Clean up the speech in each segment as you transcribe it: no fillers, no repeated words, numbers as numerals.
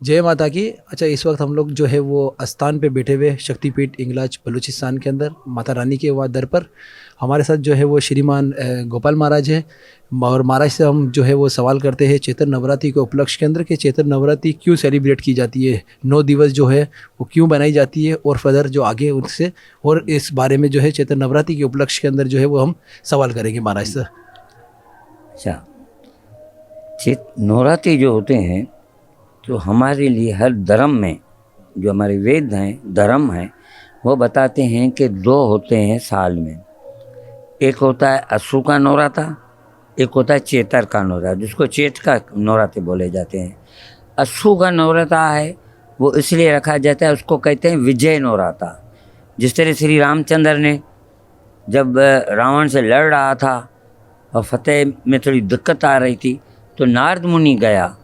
जय माता की। अच्छा, इस वक्त हम लोग जो है वो अस्थान पे बैठे हुए शक्तिपीठ इंगलाज बलूचिस्तान के अंदर माता रानी के वहाँ दर पर। हमारे साथ जो है वो श्रीमान गोपाल महाराज है। और महाराज से हम जो है वो सवाल करते हैं चैत्र नवरात्रि के उपलक्ष्य के अंदर कि चैत्र नवरात्रि क्यों सेलिब्रेट की जाती है, 9 दिवस जो है वो क्यों बनाई जाती है, और फर्दर जो आगे उनसे और इस बारे में जो है चैत्र नवरात्रि के उपलक्ष्य के अंदर जो है वो हम सवाल करेंगे महाराज से। अच्छा, नवरात्रि जो होते हैं तो हमारे लिए हर धर्म में, जो हमारे वेद हैं, धर्म हैं, वो बताते हैं कि 2 होते हैं साल में। एक होता है अस्सू का नवरात्रा, एक होता है चैत्र का नवरात्रा, जिसको चैत्र का नवरात्रि बोले जाते हैं। अस्सू का नवरात्रा है वो इसलिए रखा जाता है, उसको कहते हैं विजय नवरात्रा। जिस तरह श्री रामचंद्र ने जब रावण से लड़ रहा था और फतेह में थोड़ी दिक्कत आ रही थी, तो नारद मुनि गया,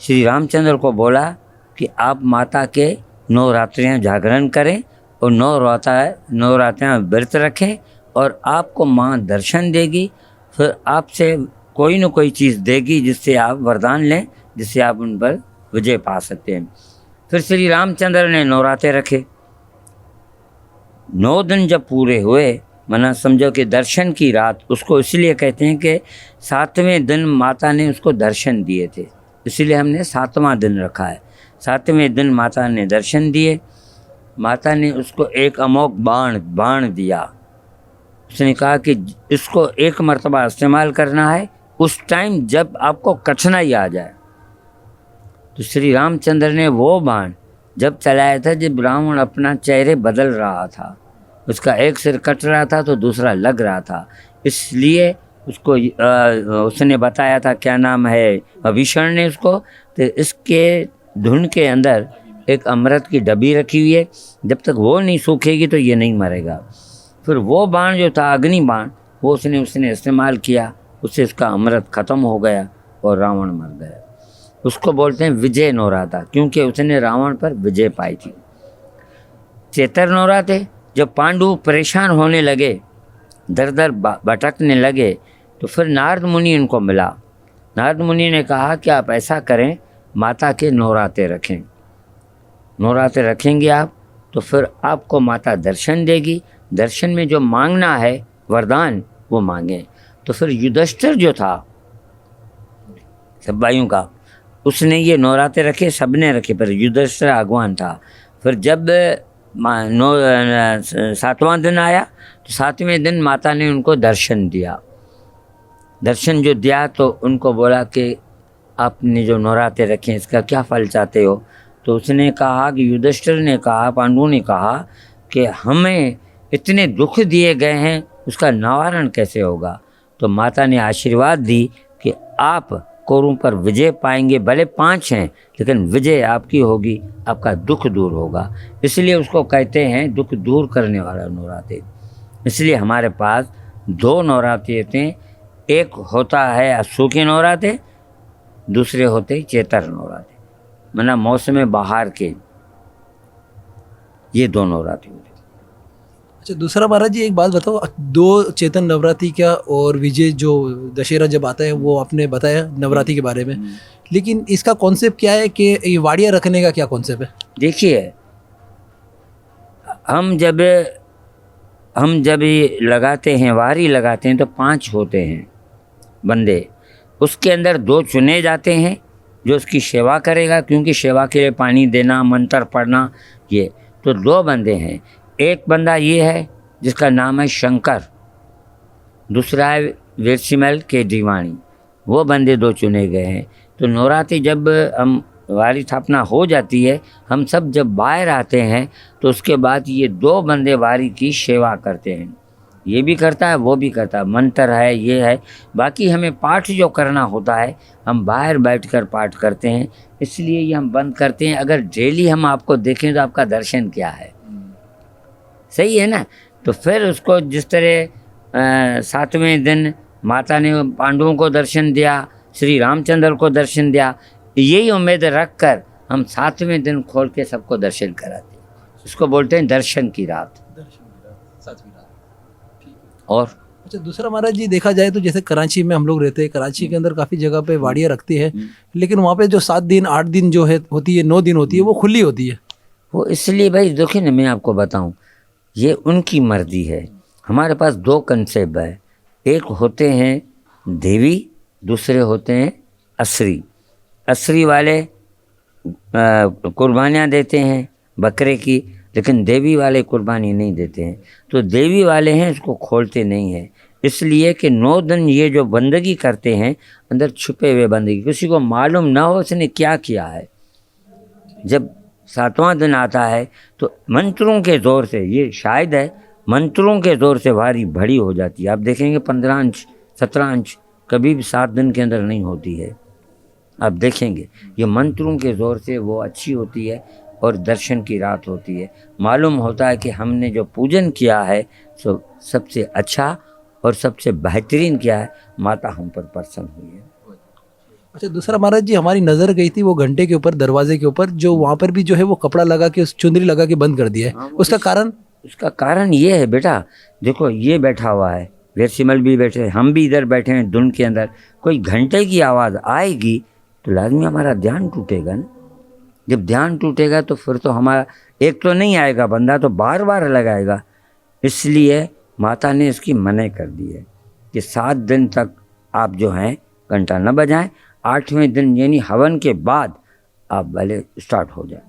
श्री रामचंद्र को बोला कि आप माता के नवरात्रियाँ जागरण करें और नवरात्रियाँ व्रत रखें, और आपको माँ दर्शन देगी, फिर आपसे कोई न कोई चीज़ देगी जिससे आप वरदान लें, जिससे आप उन पर विजय पा सकते हैं। फिर श्री रामचंद्र ने नवरात्रे रखे। 9 दिन जब पूरे हुए, मना समझो कि दर्शन की रात, उसको इसलिए कहते हैं कि 7वें दिन माता ने उसको दर्शन दिए थे, इसलिए हमने 7वां दिन रखा है। 7वें दिन माता ने दर्शन दिए। माता ने उसको एक अमोघ बाण दिया। उसने कहा कि इसको एक मर्तबा इस्तेमाल करना है उस टाइम जब आपको कठिनाई आ जाए। तो श्री रामचंद्र ने वो बाण जब चलाया था जब रावण अपना चेहरे बदल रहा था, उसका एक सिर कट रहा था तो दूसरा लग रहा था, इसलिए उसको उसने बताया था, क्या नाम है, भीषण ने उसको, तो इसके धुन के अंदर एक अमृत की डब्बी रखी हुई है, जब तक वो नहीं सूखेगी तो ये नहीं मरेगा। फिर वो बाण जो था अग्नि बाण, वो उसने इस्तेमाल किया, उससे उसका अमृत ख़त्म हो गया और रावण मर गया। उसको बोलते हैं विजय नवरात्रा, क्योंकि उसने रावण पर विजय पाई थी। चैत्र नवरात्रे जब पांडु परेशान होने लगे, दर दर भटकने लगे, तो फिर नारद मुनि उनको मिला। नारद मुनि ने कहा कि आप ऐसा करें, माता के नवरात्रे रखें। नवरात्रे रखेंगे आप तो फिर आपको माता दर्शन देगी, दर्शन में जो मांगना है वरदान वो मांगे। तो फिर युधिष्ठिर जो था सब भाइयों का, उसने ये नवरात्रे रखे, सबने रखे, पर युधिष्ठिर आगवान था। फिर जब 7वां दिन आया तो 7वें दिन माता ने उनको दर्शन दिया। दर्शन जो दिया तो उनको बोला कि आपने जो नवरात्रे रखे इसका क्या फल चाहते हो। तो उसने कहा कि युधिष्ठिर ने कहा, पांडु ने कहा कि हमें इतने दुख दिए गए हैं, उसका निवारण कैसे होगा। तो माता ने आशीर्वाद दी कि आप कौरवों पर विजय पाएंगे, भले 5 हैं लेकिन विजय आपकी होगी, आपका दुख दूर होगा। इसलिए उसको कहते हैं दुख दूर करने वाला नवरात्रि। इसलिए हमारे पास 2 नवरात्रि होते हैं, एक होता है अस्सू के नवरात्रे, दूसरे होते चैत्र नवरात्रे, मना मौसम बहार के, ये 2 नवरात्रि होते हैं। अच्छा, दूसरा महाराज जी एक बात बताओ, 2 चैत्र नवरात्रि क्या और विजय जो दशहरा जब आता है वो आपने बताया नवरात्रि के बारे में, लेकिन इसका कॉन्सेप्ट क्या है कि ये वाड़ियाँ रखने का क्या कॉन्सेप्ट है? देखिए, हम जब ये लगाते हैं, वारी लगाते हैं, तो 5 होते हैं बंदे, उसके अंदर 2 चुने जाते हैं जो उसकी सेवा करेगा, क्योंकि सेवा के लिए पानी देना, मंत्र पढ़ना, ये तो 2 बंदे हैं। एक बंदा ये है जिसका नाम है शंकर, दूसरा है वीरसिमल के दीवानी, वो बंदे 2 चुने गए हैं। तो नवरात्रि जब हम वारी स्थापना हो जाती है, हम सब जब बाहर आते हैं तो उसके बाद ये 2 बंदे वारी की सेवा करते हैं, ये भी करता है वो भी करता है, मंत्र है, ये है। बाकी हमें पाठ जो करना होता है हम बाहर बैठकर पाठ करते हैं, इसलिए ये हम बंद करते हैं। अगर डेली हम आपको देखें तो आपका दर्शन क्या है, सही है ना। तो फिर उसको जिस तरह 7वें दिन माता ने पांडवों को दर्शन दिया, श्री रामचंद्र को दर्शन दिया, यही उम्मीद रख कर हम 7वें दिन खोल के सबको दर्शन कराते हैं। उसको बोलते हैं दर्शन की रात। और अच्छा, दूसरा महाराज जी देखा जाए तो जैसे कराची में हम लोग रहते हैं, कराची के अंदर काफ़ी जगह पे वाड़ियाँ रखती है, लेकिन वहाँ पे जो 7 दिन 8 दिन जो है होती है, 9 दिन होती है, वो खुली होती है। वो इसलिए भाई देखिए ना, मैं आपको बताऊं, ये उनकी मर्जी है। हमारे पास दो कंसेप्ट है, एक होते हैं देवी, दूसरे होते हैं असरी। असरी वाले कुर्बानियाँ देते हैं बकरे की, लेकिन देवी वाले कुर्बानी नहीं देते हैं। तो देवी वाले हैं इसको खोलते नहीं हैं, इसलिए कि 9 दिन ये जो बंदगी करते हैं अंदर छुपे हुए बंदगी, किसी को मालूम ना हो उसने क्या किया है। जब 7वां दिन आता है तो मंत्रों के ज़ोर से, ये शायद है मंत्रों के ज़ोर से भारी बड़ी हो जाती है। आप देखेंगे 15 इंच 17 इंच कभी भी 7 दिन के अंदर नहीं होती है। आप देखेंगे ये मंत्रों के ज़ोर से वो अच्छी होती है और दर्शन की रात होती है। मालूम होता है कि हमने जो पूजन किया है सो सबसे अच्छा और सबसे बेहतरीन किया है, माता हम पर प्रसन्न हुई है। अच्छा, दूसरा महाराज जी हमारी नज़र गई थी वो घंटे के ऊपर, दरवाजे के ऊपर, जो वहाँ पर भी जो है वो कपड़ा लगा के, उस चुंदरी लगा के बंद कर दिया है। उसका कारण? उसका कारण ये है बेटा, देखो ये बैठा हुआ है, वीरसिमल भी बैठे हैं, हम भी इधर बैठे हैं धुन के अंदर, कोई घंटे की आवाज़ आएगी तो लाजमी हमारा ध्यान टूटेगा ना। जब ध्यान टूटेगा तो फिर तो हमारा एक तो नहीं आएगा, बंदा तो बार बार लगाएगा। इसलिए माता ने इसकी मना कर दी है कि 7 दिन तक आप जो हैं घंटा न बजाएं, 8वें दिन यानी हवन के बाद आप भले स्टार्ट हो जाए।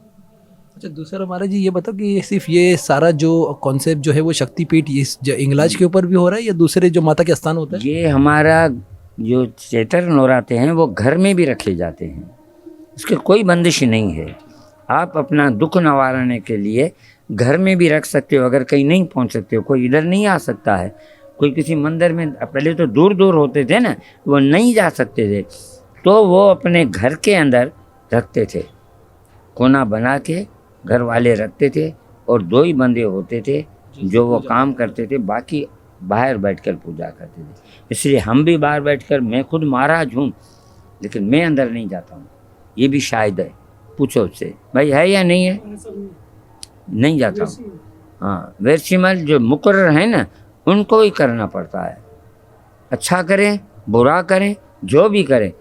अच्छा, दूसरा महाराज जी ये बताओ कि ये सिर्फ ये सारा जो कॉन्सेप्ट जो है वो शक्तिपीठ इस इंगलाज के ऊपर भी हो रहा है या दूसरे जो माता के स्थान होता है? ये हमारा जो चैत्र नवराते हैं वो घर में भी रखे जाते हैं, इसकी कोई बंदिश नहीं है। आप अपना दुख निवारने के लिए घर में भी रख सकते हो। अगर कहीं नहीं पहुंच सकते हो, कोई इधर नहीं आ सकता है, कोई किसी मंदिर में, पहले तो दूर दूर होते थे ना, वो नहीं जा सकते थे, तो वो अपने घर के अंदर रखते थे, कोना बना के घर वाले रखते थे, और 2 ही बंदे होते थे जो वो काम करते थे, बाकी बाहर बैठकर पूजा करते थे। इसलिए हम भी बाहर बैठकर, मैं खुद महाराज हूँ लेकिन मैं अंदर नहीं जाता हूँ, ये भी शायद है, पूछो उससे भाई है या नहीं है, नहीं जाता हूँ। हाँ, वीरसिमल जो मुकर्रर है ना, उनको ही करना पड़ता है। अच्छा करें बुरा करें जो भी करें,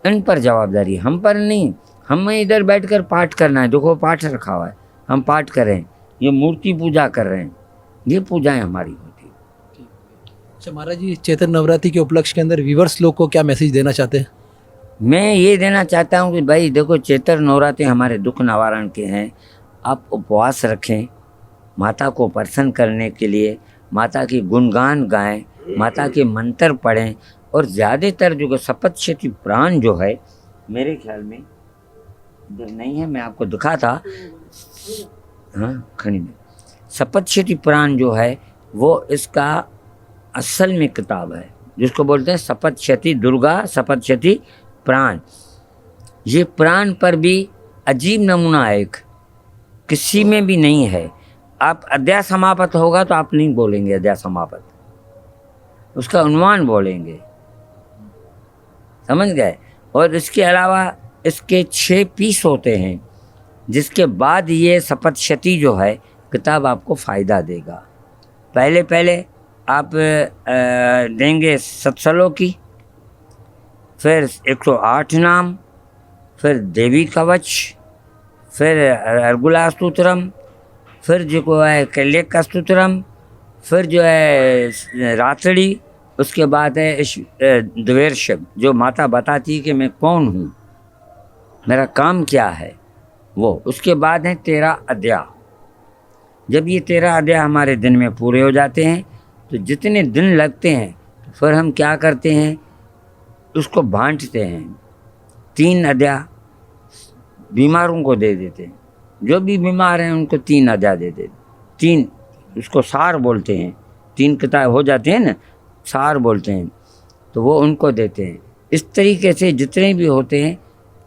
इन पर जवाबदारी, हम पर नहीं। हमें इधर बैठकर पाठ करना है, देखो पाठ रखा हुआ है, हम पाठ करें, ये मूर्ति पूजा कर रहे हैं, ये पूजाएं हमारी होती है। अच्छा महाराज जी, चैत्र नवरात्रि के उपलक्ष्य के अंदर व्यूवर्स लोग को क्या मैसेज देना चाहते हैं? मैं ये देना चाहता हूँ कि भाई देखो, चैत्र नवरात्रि हमारे दुख निवारण के हैं। आप उपवास रखें, माता को प्रसन्न करने के लिए माता की गुणगान गाएं, माता के मंत्र पढ़ें, और ज़्यादातर जो सप्तशती प्राण जो है, मेरे ख्याल में इधर नहीं है, मैं आपको दिखा था, हाँ खड़ी में, सप्तशती प्राण जो है वो इसका असल में किताब है, जिसको बोलते हैं सप्तशती, दुर्गा सप्तशती प्राण। ये प्राण पर भी अजीब नमूना है, एक किसी में भी नहीं है। आप अध्याय समापत होगा तो आप नहीं बोलेंगे अध्याय समापत, उसका उन्वान बोलेंगे, समझ गए। और इसके अलावा इसके 6 पीस होते हैं, जिसके बाद ये सप्तशती जो है किताब आपको फ़ायदा देगा। पहले आप देंगे सत्सलों की, फिर 108 नाम, फिर देवी कवच, फिर अर्गुला स्तोत्रम, फिर जो है कल्याक स्तोत्रम, फिर जो है रात्रि, उसके बाद है द्वेर्षभ, जो माता बताती है कि मैं कौन हूँ, मेरा काम क्या है वो। उसके बाद है 13 अध्याय। जब ये 13 अध्याय हमारे दिन में पूरे हो जाते हैं तो जितने दिन लगते हैं फिर हम क्या करते हैं, उसको बांटते हैं। 3 अध्याय बीमारों को दे देते हैं, जो भी बीमार हैं उनको 3 अध्याय दे देते, 3 उसको सार बोलते हैं, 3 किताब हो जाते हैं ना, सार बोलते हैं, तो वो उनको देते हैं। इस तरीके से जितने भी होते हैं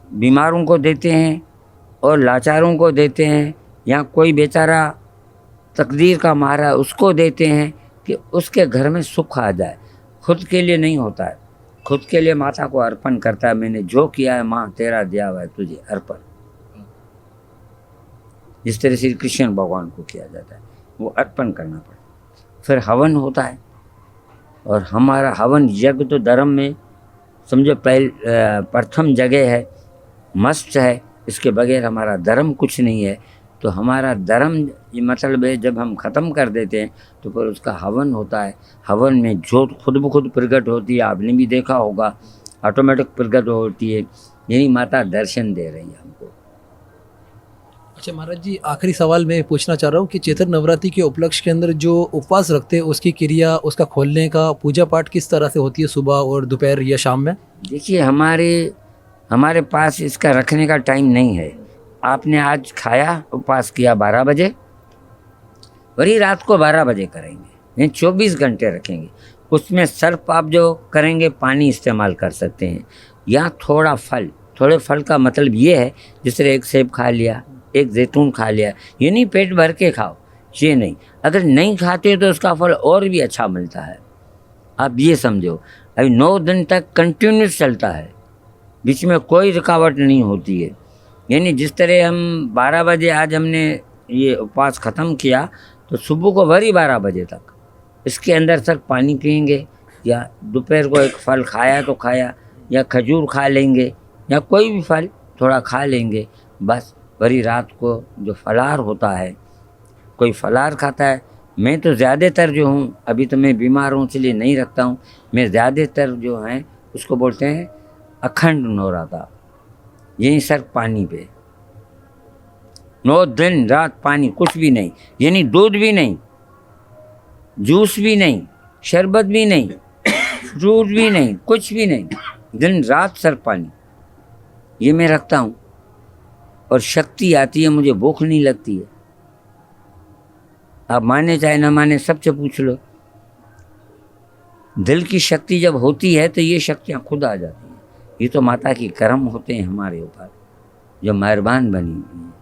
बीमारों को देते हैं और लाचारों को देते हैं, या कोई बेचारा तकदीर का मारा उसको देते हैं कि उसके घर में सुख आ जाए। खुद के लिए नहीं होता है, खुद के लिए माता को अर्पण करता है, मैंने जो किया है माँ तेरा दिया हुआ है तुझे अर्पण, जिस तरह श्री कृष्ण भगवान को किया जाता है वो अर्पण करना पड़ता है। फिर हवन होता है, और हमारा हवन यज्ञ तो धर्म में समझो प्रथम जगह है, मस्त है। इसके बगैर हमारा धर्म कुछ नहीं है। तो हमारा धर्म ये मतलब है जब हम ख़त्म कर देते हैं तो फिर उसका हवन होता है। हवन में ज्योत खुद ब खुद प्रकट होती है, आपने भी देखा होगा, ऑटोमेटिक प्रकट होती है। यही माता दर्शन दे रही है हमको। अच्छा महाराज जी, आखिरी सवाल मैं पूछना चाह रहा हूँ कि चैत्र नवरात्रि के उपलक्ष्य के अंदर जो उपवास रखते हैं उसकी क्रिया, उसका खोलने का पूजा पाठ किस तरह से होती है, सुबह और दोपहर या शाम में? देखिए हमारे पास इसका रखने का टाइम नहीं है। आपने आज खाया, उपवास किया 12 बजे, वही रात को 12 बजे करेंगे, नहीं 24 घंटे रखेंगे। उसमें सिर्फ आप जो करेंगे पानी इस्तेमाल कर सकते हैं या थोड़ा फल। थोड़े फल का मतलब ये है जैसे एक सेब खा लिया, एक जैतून खा लिया, ये नहीं पेट भर के खाओ, ये नहीं। अगर नहीं खाते तो उसका फल और भी अच्छा मिलता है। आप ये समझो, अभी 9 दिन तक कंटिन्यूस चलता है, बीच में कोई रुकावट नहीं होती है। यानी जिस तरह हम 12 बजे आज हमने ये उपवास ख़त्म किया तो सुबह को वही 12 बजे तक इसके अंदर सिर्फ पानी पिएंगे या दोपहर को एक फल खाया तो खाया या खजूर खा लेंगे या कोई भी फल थोड़ा खा लेंगे बस। वही रात को जो फलाहार होता है, कोई फलाहार खाता है। मैं तो ज़्यादातर जो हूँ, अभी तो मैं बीमार हूँ इसलिए नहीं रखता हूँ, मैं ज़्यादातर जो हैं उसको बोलते हैं अखंड नौराता। यही सिर्फ पानी पे 9 दिन रात पानी, कुछ भी नहीं, यानी दूध भी नहीं, जूस भी नहीं, शरबत भी नहीं, फ्रूट भी नहीं, कुछ भी नहीं, दिन रात सिर्फ पानी। ये मैं रखता हूँ और शक्ति आती है, मुझे भूख नहीं लगती है। आप माने चाहे ना माने, सबसे पूछ लो। दिल की शक्ति जब होती है तो ये शक्तियाँ खुद आ जाती हैं। ये तो माता की करम होते हैं हमारे ऊपर, जो मेहरबान बनी हुई हैं।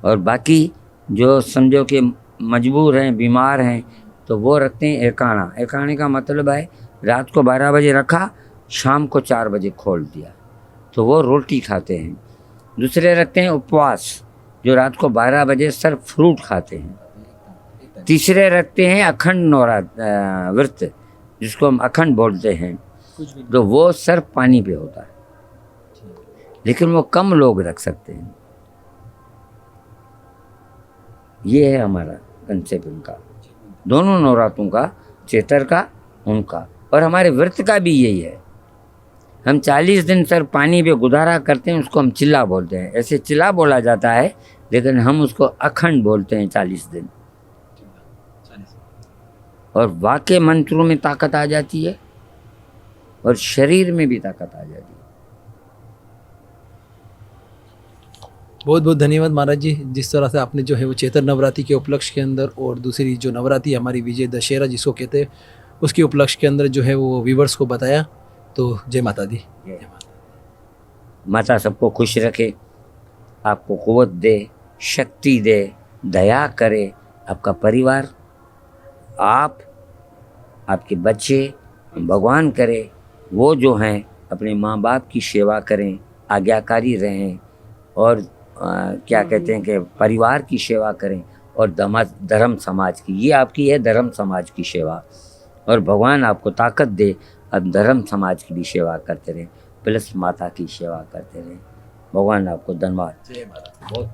और बाकी जो समझो कि मजबूर हैं, बीमार हैं, तो वो रखते हैं एकाणा। एकाणे का मतलब है रात को 12 बजे रखा, शाम को 4 बजे खोल दिया, तो वो रोटी खाते हैं। दूसरे रखते हैं उपवास, जो रात को 12 बजे सिर्फ फ्रूट खाते हैं। तीसरे रखते हैं अखंड व्रत, जिसको हम अखंड बोलते हैं, तो वो सिर्फ पानी पे होता है, लेकिन वो कम लोग रख सकते हैं। ये है हमारा कंसेप्ट उनका, दोनों नवरात्रों का, चैत्र का, उनका। और हमारे व्रत का भी यही है। हम 40 दिन सर पानी पे गुजारा करते हैं, उसको हम चिल्ला बोलते हैं। ऐसे चिल्ला बोला जाता है, लेकिन हम उसको अखंड बोलते हैं 40 दिन। और वाकई मंत्रों में ताकत आ जाती है और शरीर में भी ताकत आ जाती है। बहुत बहुत धन्यवाद महाराज जी, जिस तरह से आपने जो है वो चैत्र नवरात्रि के उपलक्ष्य के अंदर और दूसरी जो नवरात्रि हमारी विजय दशहरा जिसको कहते हैं उसके उपलक्ष्य के अंदर जो है वो व्यूवर्स को बताया। तो जय माता दी। माता सबको खुश रखे, आपको क़ुव्वत दे, शक्ति दे, दया करे। आपका परिवार, आप, आपके बच्चे, भगवान करे वो जो हैं अपने माँ बाप की सेवा करें, आज्ञाकारी रहें और क्या कहते हैं कि परिवार की सेवा करें और धर्म समाज की। ये आपकी है धर्म समाज की सेवा, और भगवान आपको ताकत दे अब धर्म समाज की भी सेवा करते रहें, प्लस माता की सेवा करते रहें। भगवान आपको धन्यवाद। जय माता। बहुत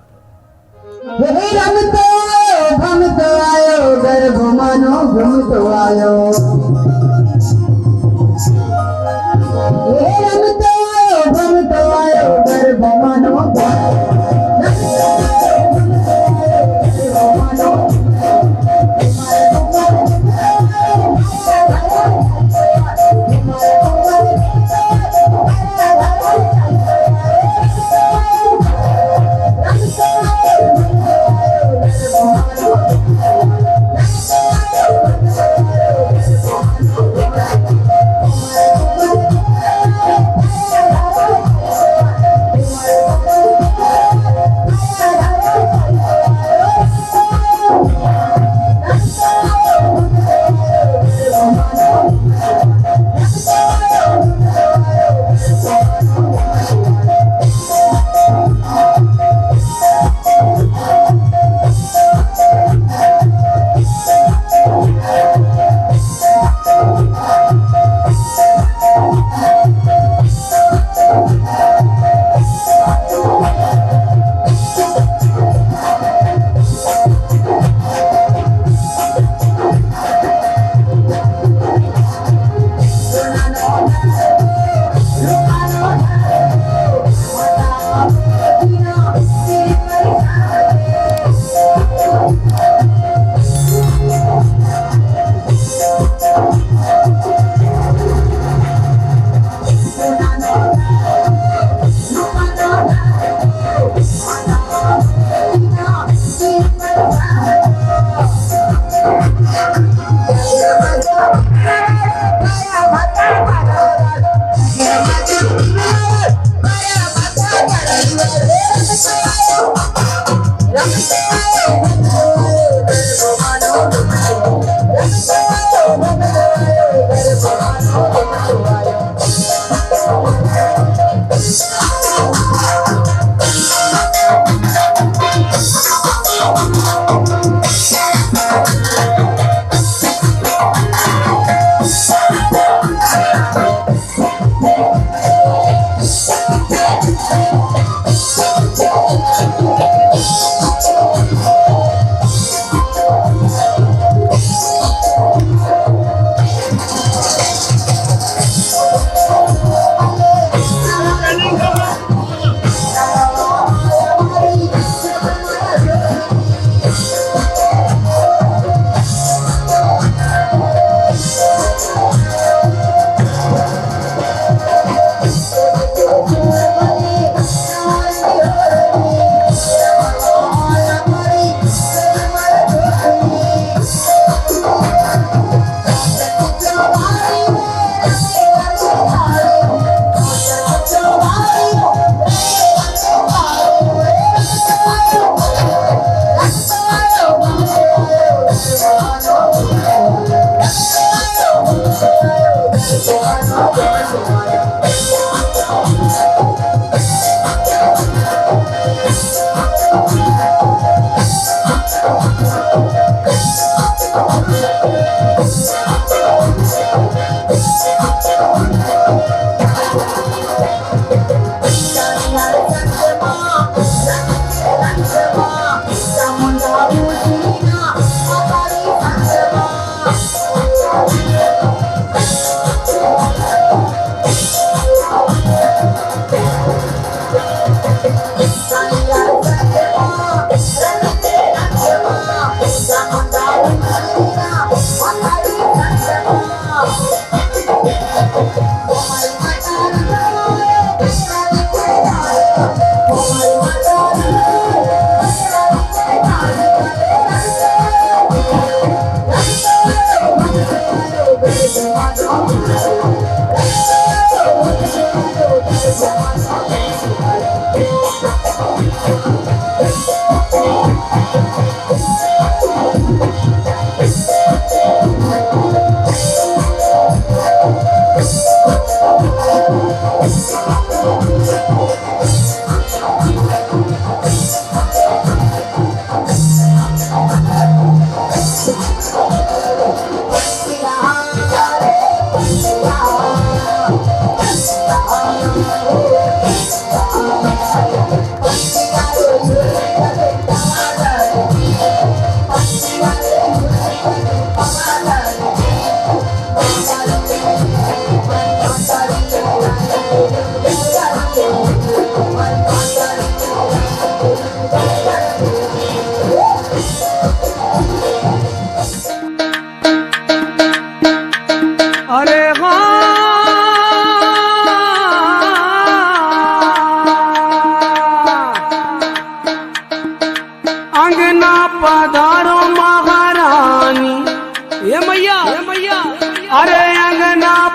भमतो आयो गर्भ मानो भमतो आयो, भमतो आयो गर्भ मानो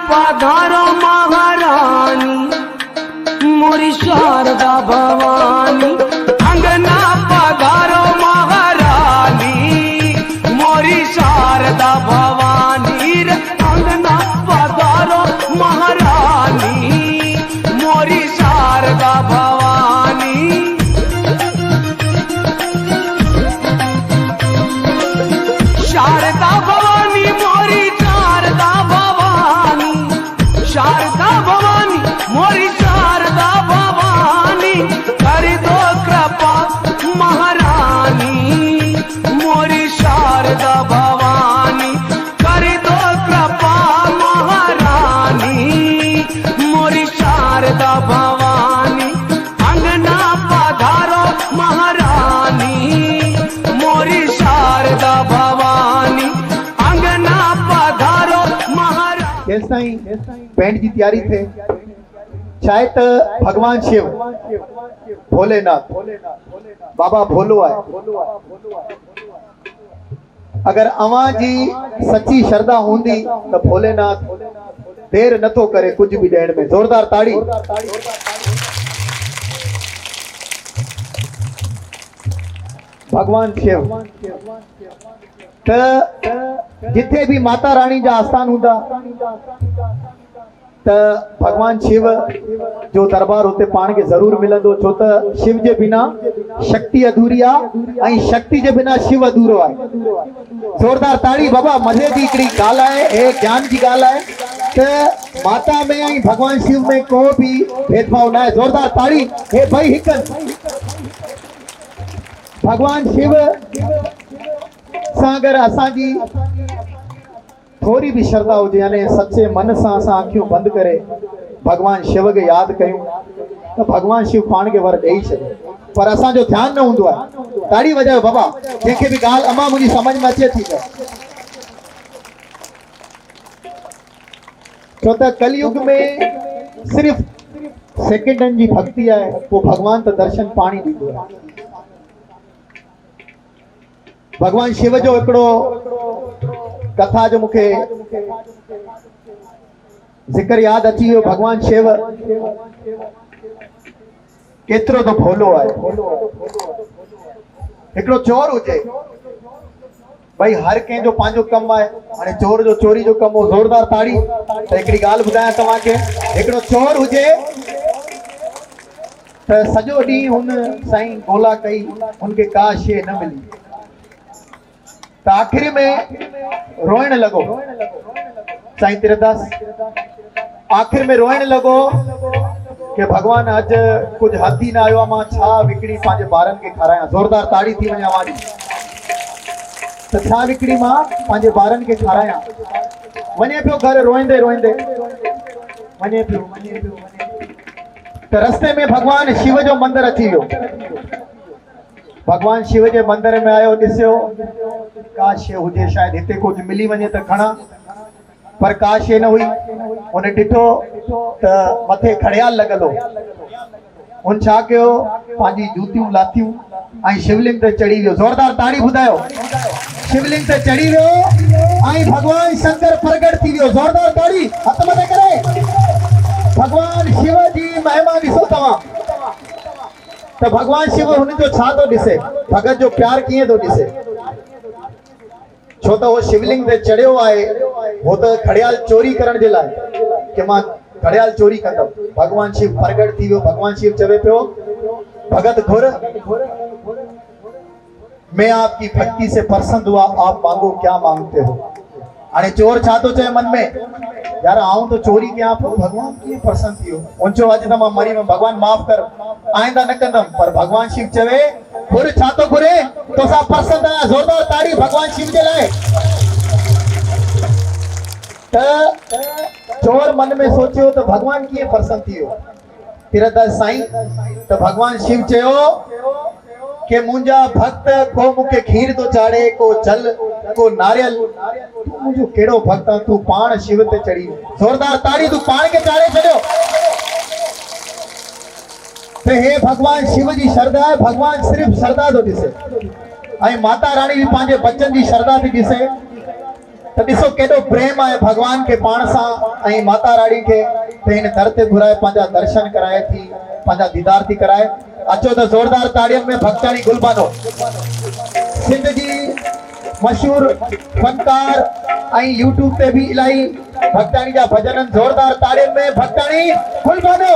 पधारो महारानी मोरी शारदा भवानी, अंगना पधारो महारानी मोरी शारदा भवानी रे, अंगना पधारो महारानी मोरी शारदा भवानी। शारदा भवानी मोरी शारदा भवानी, शारदा भवानी मोरी शारदा भवानी, कर दो कृपा महारानी मोरी शारदा भवानी, कर दो कृपा महारानी मोरी शारदा भवानी, अंगना पधारो महारानी मोरी शारदा भवानी, अंगना पधारो महारानी। कैसा ही पेंट की तैयारी थे शायद भगवान शिव भोलेनाथ बाबा भोलो है। अगर अवां जी सच्ची श्रद्धा होंदी तो भोलेनाथ देर नथो करे कुछ भी ॾियण में। जोरदार ताड़ी। भगवान शिव त जिथे भी माता रानी जा आस्थान हुंदा त भगवान शिव जो दरबार उते पाण खे ज़रूर मिलंदो, छो त शिव जे बिना शक्ति अधूरी आहे ऐं शक्ति जे बिना शिव अधूरो आहे। ज़ोरदार ताड़ी बाबा। मज़े जी हिकिड़ी ॻाल्हि आहे, हे ज्ञान जी ॻाल्हि आहे त माता में ऐं भगवान शिव में को बि भेदभाव न आहे। ज़ोरदार ताड़ी। हे ॿई हिकु आहिनि। भगवान शिव सां अगरि असांजी थोड़ी भी श्रद्धा हो, यानी सच्चे मन से असां अखियूं बंद करे भगवान शिव के याद कयूं तो भगवान शिव पाण के वर ॾेई छॾे, पर असांजो ध्यान न हूंदो आहे। ताड़ी वजायो बाबा। जंहिंखे भी ॻाल्हि अमा मुंहिंजी समझ में अचे थी त, छो त कलयुग में सिर्फ़ सेकंडनि जी भक्ति आहे, पोइ भगवान त दर्शन पाण ई ॾींदो आहे। भगवान शिव जो हिकिड़ो कथा जो मुखे जिक्र याद अची वियो। भगवान शिव केतिरो तो भोलो आहे। हिकिड़ो चोर हुजे, भाई हर कंहिंजो पंहिंजो कमु आहे। हाणे चोर जो चोरी जो कमु हो। ज़ोरदार ताड़ी। त हिकिड़ी ॻाल्हि ॿुधायां तव्हांखे, हिकिड़ो चोर हुजे त सॼो ॾींहुं हुन साईं ॻोल्हा कई, हुनखे का शइ न मिली, त आख़िरी में रोइण लॻो। साईं तीरदास आख़िर में रोइण लॻो कि भगवान अॼु कुझु हथ ई न आयो आहे, मां छा विकिणी पंहिंजे ॿारनि खे खारायां। ज़ोरदार ताड़ी थी वञे अवां जी। त छा विकिणी मां पंहिंजे ॿारनि खे खारायां। वञे पियो घर रोईंदे रोईंदे, वञे पियो। त रस्ते में भगवान शिव जो मंदिर अची वियो। भगवान शिव जे मंदिर में आयो, ॾिसियो का शइ हुजे, शायदि हिते कुझु मिली वञे त खणा, पर का शइ न हुई। उन ॾिठो त मथे खड़ियाल लॻल हो। उन छा कयो, पंहिंजी जूतियूं लाथियूं ऐं शिवलिंग ते चढ़ी वियो। ज़ोरदार ताड़ी ॿुधायो। शिवलिंग ते चढ़ी वियो ऐं भगवान शंकर प्रगट थी वियो। ज़ोरदार ताड़ी। हथ मथे करे। भगवान शिव जी महिमा ॾिसो तव्हां। तो भगवान शिव हुनजो छा तो ॾिसे, भगत जो प्यार कीअं तो ॾिसे। छो त वो शिवलिंग ते चढ़ियो आहे, वो तो खड़ियाल चोरी करण जे लाइ कि मां खड़ियाल चोरी कंदमि। भगवान शिव प्रगट थी वियो। भगवान शिव चवे पियो, भगत घुर, मैं आपकी भक्ति से प्रसन्न हुआ, आप मांगो क्या मांगते हो। हाणे चोर छा तो चए मन में, यार आऊं तो चोरी कयां पियो, भगवान कीअं प्रसन्न थी वियो। उनचो अॼु त मां मरी वियुमि, भगवान माफ़ कर, आइंदा न कंदमि। पर भगवान शिव चवे, घुर, छा तो घुरे, तोसां प्रसन्न आहियां। ज़ोरदार ताड़ी भगवान शिव जे लाइ। त चोर मन में सोचियो त भगवान कीअं प्रसन्न थी वियो। तीरदास साईं, त भगवान शिव चयो कि मुंहिंजा भक्त को मूंखे खीर तो चाढ़े, को जल, को नारियल, तू मुंहिंजो कहिड़ो भक्त आहे, तू पाण शिव ते चढ़ी। ज़ोरदार ताड़ी। तू पाण खे चाढ़े छॾियो। त हे भगवान शिव जी श्रद्धा आहे। भगवान सिर्फ़ श्रद्धा तो ॾिसे ऐं माता रानी भी पंहिंजे बच्चन जी श्रद्धा थी ॾिसे। त ॾिसो केॾो प्रेम आहे भगवान खे पाण सां ऐं माता रानी खे। त हिन दर ते घुराए पंहिंजा दर्शन कराए थी, पंहिंजा दीदार थी कराए। अचो त ज़ोरदार ताड़ियुनि में भक्ताणी गुलबानो। सिंध जी मशहूर फनकार ऐं यूट्यूब ते भी इलाही भक्ताणी जा भजन। ज़ोरदार ताड़ियुनि में भक्ताणी गुलबानो।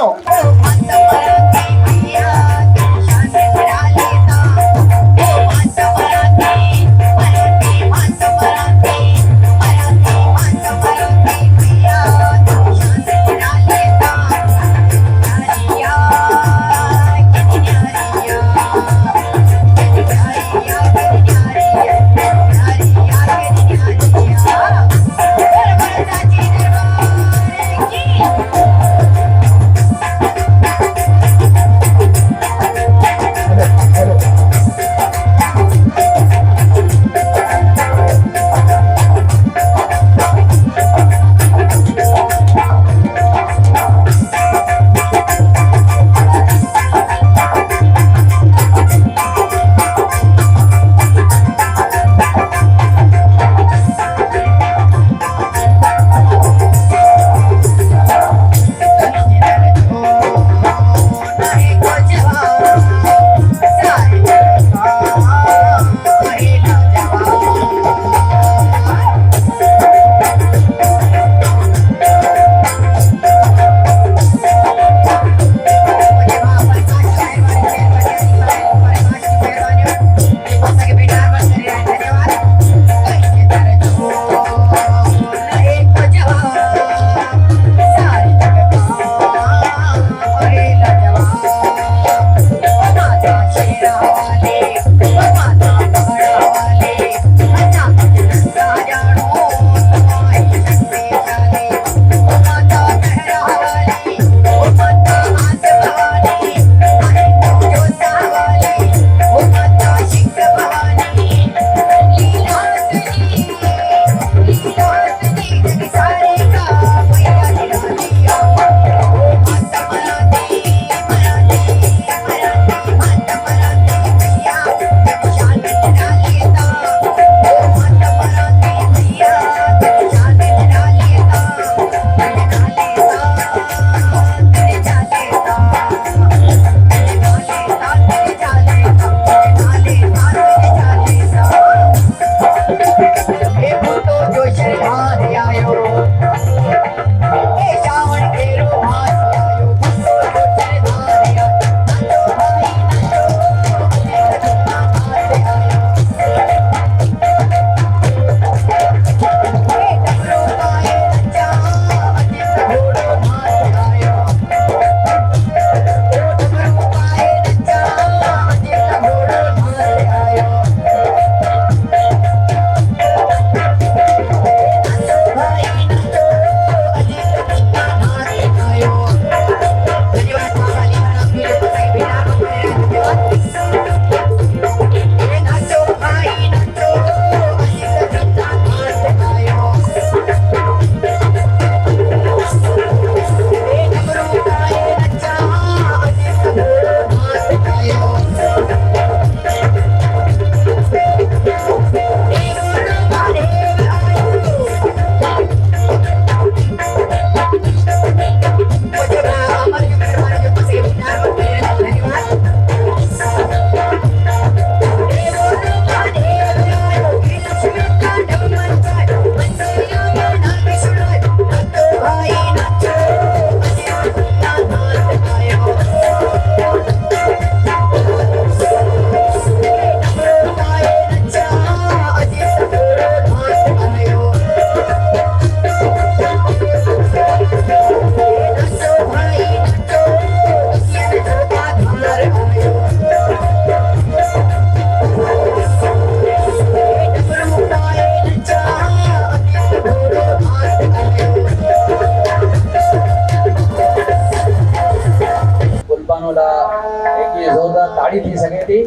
ताड़ी थी सके थी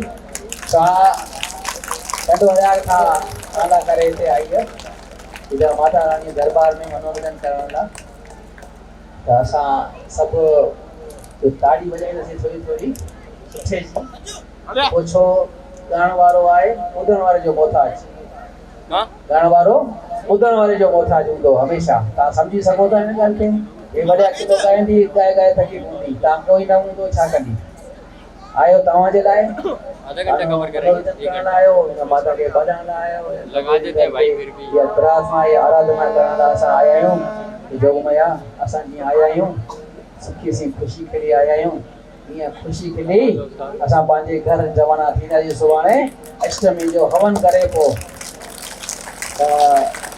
सा ॾाढो हज़ार खां नाला करे हिते आई आहे इधर माता रानी दरबार में मनोरंजन करण लाइ त असां सभु ताड़ी वॼाईंदासीं थोरी थोरी सुठे जी ओछो ॻाइण वारो आहे ॿुधण वारे जो मोहताज ॻाइण वारो ॿुधण वारे जो मोहताज हूंदो हमेशह तव्हां सम्झी सघो था हिन ॻाल्हि खे हे वॾा किलो ॻाईंदी ॻाए ॻाए थकी पवंदी तव्हां कोई न हूंदो छा कंदी आयो तव्हांजे लाइ आधा घंटा कवर करेंगे आयो माता के भॼण लाइ आयो लगा देते हैं भाई फिर भी या प्रार्थना या आराधना करण लाइ असां आया आहियूं जोगमया असां जीअं आया आहियूं सुखी सी ख़ुशी खिली आया आहियूं ईअं ख़ुशी खिली असां पंहिंजे घर जवाना थींदासीं सुभाणे अष्टमी जो हवन करे पोइ त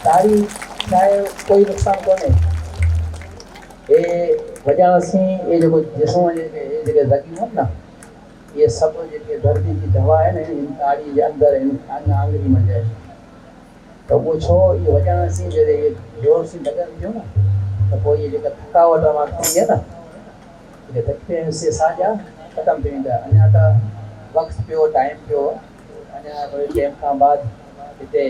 तारी चाहे कोई नुक़सानु कोन्हे हे वॼाइणसीं हे जेको जिस्म जेके लॻियूं आहिनि न ये सभु जेके धरती जी दवा आहे न इन ताड़ी जे अंदरि आंगरी में जाए त उहो छो इहो वॼाइण सी जॾहिं जोर सां लॻनि थियूं न त पोइ इहे जेका थकावट मां थींदी आहे न जेके थके से साॼा ख़तमु थी वेंदा अञा त वक़्तु पियो टाइम पियो अञा थोरे टाइम खां बाद हिते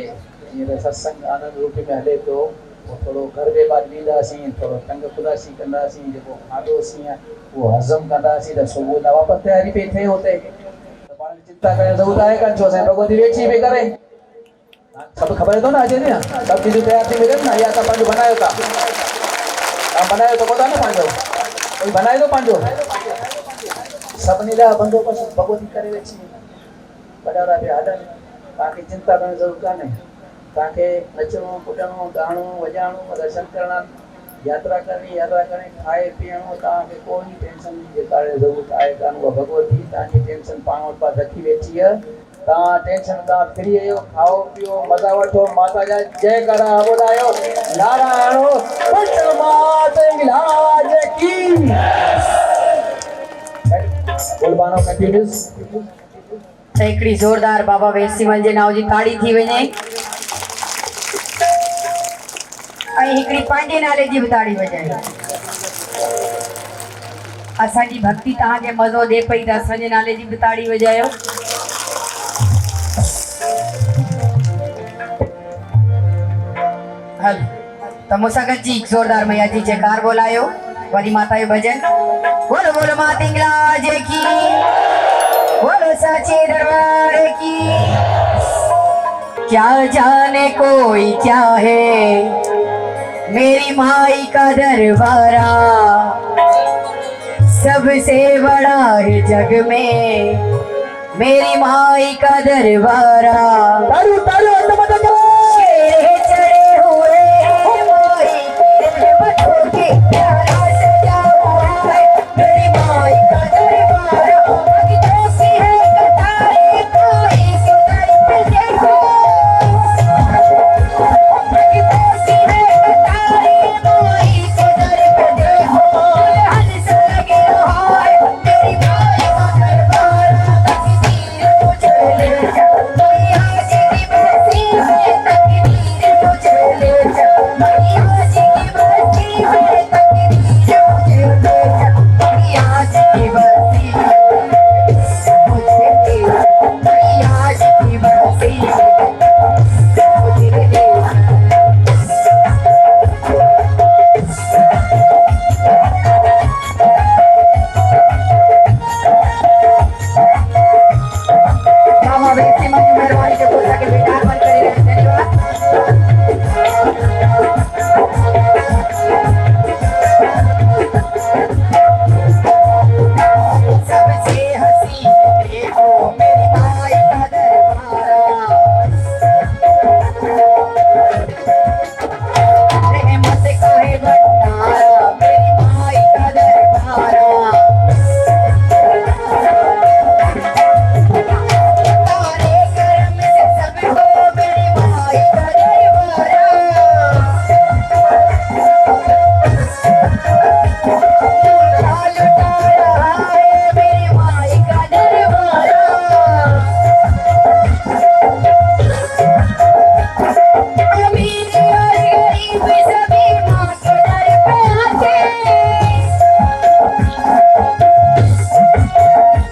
हींअर सत्संग आनंद रूप में हले पियो पोइ थोरो घर जे बाद ॾींदासीं थोरो टंग खुलासी कंदासीं जेको खाधोसीं वो हज़म कंदासीं त सुबुह न वापसि तयारी पई थिए हुते त पाण चिंता करण ज़रूरत आहे कान छो असांजी भगवती वेठी पई करे सभु ख़बर अथव न अचे न सभु चीजूं तयार थी मिलनि न या तव्हां पंहिंजो बनायो था तव्हां बनायो त कोन था न पंहिंजो कोई बनाए थो पंहिंजो सभिनी लाइ बंदोबस्तु भगवती करे वेठी वॾा वॾा पिया हलनि तव्हांखे चिंता करण ज़रूरत कान्हे तव्हांखे नचणो कुटणो ॻाइणो वॼाइणो दर्शन करणा यात्रा करणी खाए पीअणो तव्हांखे कोई टेंशन जी जेकारे ज़रूरत आहे कान उहा भगवती तव्हांजी टेंशन पाण वटि पाण रखी वेठी आहे तव्हां टेंशन तव्हां फ्री आहियो खाओ पीओ मज़ा वठो माता जा जयकारा ॿुधायो नारा हणो पुत्र मात इंगलाज की बोलबानो कंटिन्यूस त हिकिड़ी ज़ोरदार बाबा वेसीमल जे नाव जी ताड़ी थी वञे ऐं हिकिड़ी पंहिंजे नाले जी बि ताड़ी वॼाए असांजी भक्ति तव्हांखे मज़ो ॾिए पई त असांजे नाले जी बि ताड़ी वॼायो हल त मूंसां गॾिजी ज़ोरदार मैया जी जयकार बोलायो वरी माता जो भजन बोलो बोलो माता इंगलाज की बोलो सच्चे दरबार की क्या जाने कोई क्या है मेरी माई का दरबारा सबसे बड़ा है जग में मेरी माई का दरबारा तारू तारू शेरे चढ़े हुए हैं माई के बच्चों के प्यारा सजा हुआ है मेरी माई का दरबारा भक्तों की है कतारें कोई सुधर पे देखो भक्तों की है कतारें कोई सुधर पे देखो हंस लगे रहा है मेरी माई का दरबारा तकदीर मुझे ले जा कोई आज की बस्ती में तकदीर मुझे ले जा कोई आज की बस्ती में तकदीर मुझे ले जा कोई आज की बस्ती मुझे ले जा कोई आज की बस्ती मुझे ले जा बाबा वेसीमल की मेहरबानी से पूछा के बेकार बन करे धन्यवाद सबसे हंसी देखो मेरी माई का दरबारा रहमत का है भंडारा मेरी माई का दरबारा तारे कर्म से सब हो मेरी माई का दरबारा लुटा रहा है मेरी माई का दरबारा अमीर और गरीब सभी माँ के दर पे आते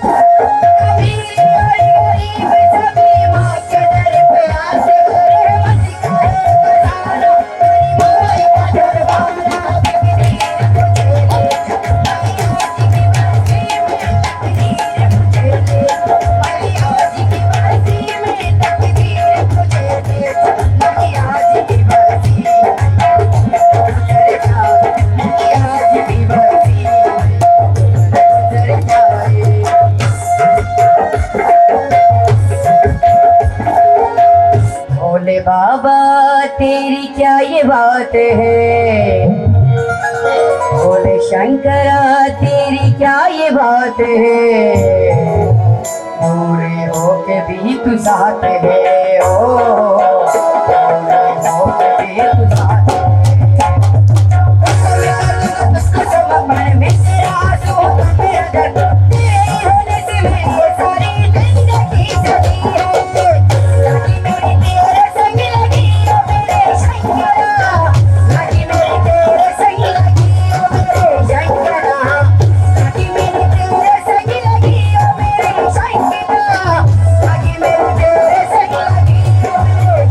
अमीर और गरीब सभी माँ के दर पे आते रहमत का है खजाना मेरी माई का दरबारा तकदीर मुझे ले जा माई आज की बस्ती में तकदीर मुझे ले जा माई आज की बस्ती में तकदीर मुझे ले जा माई आज की बस्ती में भोले बाबा तेरी क्या ये बात है भोले शंकरा तेरी क्या ये बात है पूरे होके भी तू साथ है ओ पूरे होके भी तू साथ है मन में तेरा आंसू मेरा दर्द तेरे ही होने से मेरी सारी जिंदगी सजी है लगी मेरी तेरे संग लगी ओ मेरे शंकरा लगी मेरी तेरे संग लगी ओ मेरे शंकरा लगी मेरी तेरे संग लगी ओ मेरे शंकरा लगी मेरी तेरे संग लगी ओ मेरे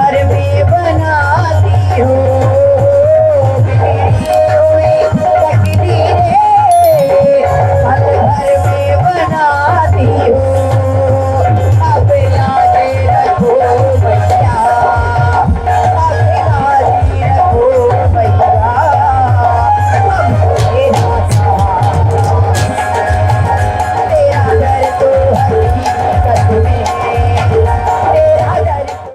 दरबार में बना